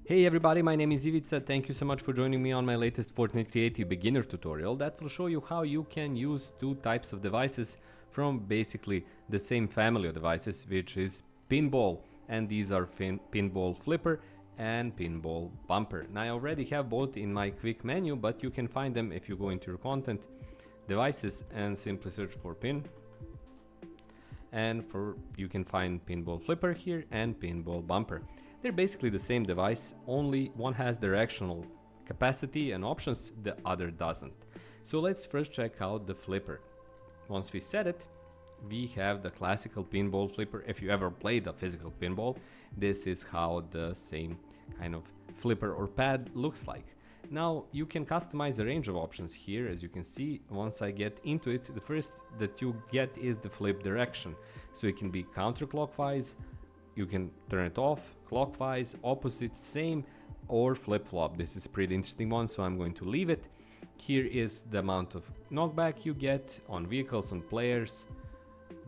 Hey everybody, my name is Ivica. Thank you so much for joining me on my latest Fortnite Creative beginner tutorial that will show you how you can use two types of devices from basically the same family of devices, which is pinball. And these are pinball flipper and pinball bumper. Now I already have both in my quick menu, but you can find them if you go into your content, devices, and simply search for pin. And you can find pinball flipper here and pinball bumper. They're basically the same device, only one has directional capacity and options, the other doesn't. So let's first check out the flipper. Once we set it, we have the classical pinball flipper. If you ever played a physical pinball, this is how the same kind of flipper or pad looks like. Now you can customize a range of options here. As you can see, once I get into it, the first that you get is the flip direction. So it can be counterclockwise, you can turn it off, clockwise, opposite, same, or flip-flop. This is a pretty interesting one, so I'm going to leave it. Here is the amount of knockback you get on vehicles, on players,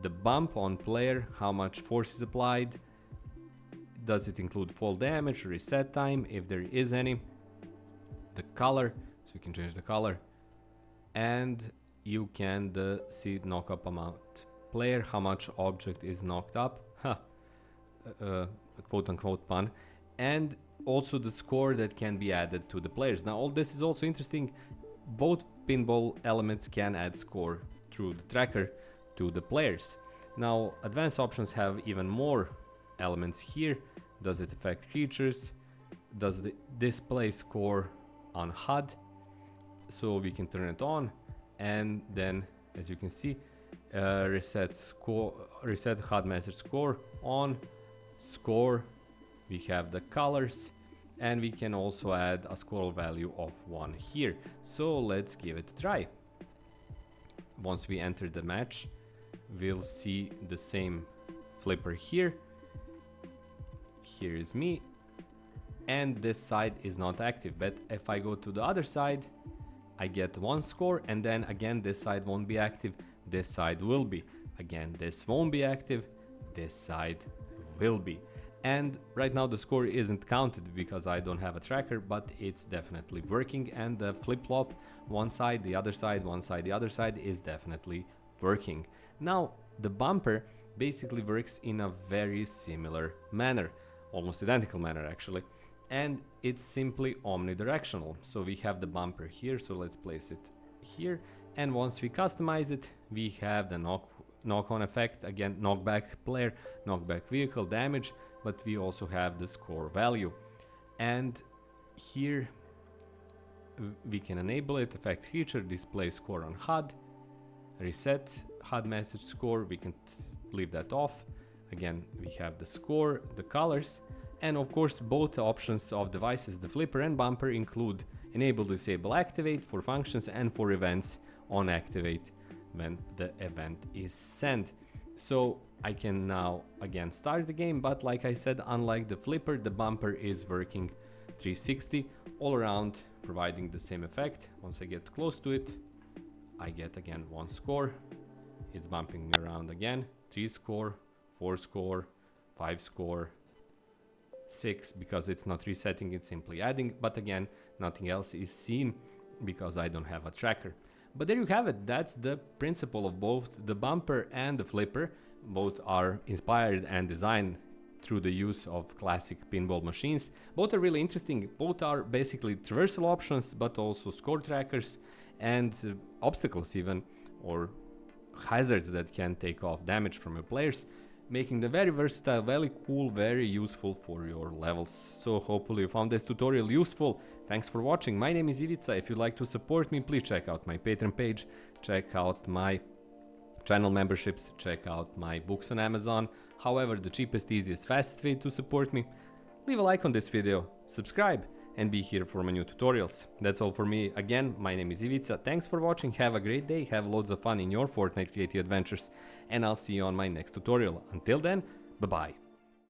the bump on player, how much force is applied, does it include fall damage, reset time, if there is any, the color, so you can change the color, and you can see knock-up amount. Player, how much object is knocked up, quote-unquote pun, and also the score that can be added to the players. Now all this is also interesting. Both pinball elements can add score through the tracker to the players. Now advanced options have even more elements here. Does it affect creatures? Does it display score on HUD? So we can turn it on, and then as you can see, reset HUD message score on, score, we have the colors, and we can also add a score value of 1 here. So let's give it a try. Once we enter the match, we'll see the same flipper here. Here is me, and this side is not active, but if I go to the other side, I get 1 score, and then again this side won't be active, this side will be. Again, this won't be active, this side will be. And right now the score isn't counted because I don't have a tracker, but it's definitely working, and the flip-flop, one side, the other side, one side, the other side is definitely working. Now the bumper basically works in a very similar manner, almost identical manner actually, and it's simply omnidirectional. So we have the bumper here, so let's place it here, and once we customize it, we have the knock-on effect, again knockback player, knockback vehicle, damage, but we also have the score value. And here we can enable it, affect creature, display score on HUD, reset HUD message score, we can leave that off. Again, we have the score, the colors, and of course both options of devices, the flipper and bumper, include enable, disable, activate for functions, and for events on activate when the event is sent. So I can now again start the game, but like I said, unlike the flipper, the bumper is working 360 all around, providing the same effect. Once I get close to it, I get again 1 score, it's bumping me around again, 3 score, 4 score, 5 score, 6, because it's not resetting, it's simply adding, but again nothing else is seen because I don't have a tracker. But there you have it, that's the principle of both the bumper and the flipper. Both are inspired and designed through the use of classic pinball machines. Both are really interesting, both are basically traversal options, but also score trackers and obstacles even, or hazards that can take off damage from your players, making them very versatile, very cool, very useful for your levels. So hopefully you found this tutorial useful. Thanks for watching. My name is Ivica. If you'd like to support me, please check out my Patreon page, check out my channel memberships, check out my books on Amazon. However, the cheapest, easiest, fastest way to support me, leave a like on this video, subscribe, and be here for my new tutorials. That's all for me. Again, my name is Ivica. Thanks for watching. Have a great day. Have loads of fun in your Fortnite creative adventures, and I'll see you on my next tutorial. Until then, bye-bye.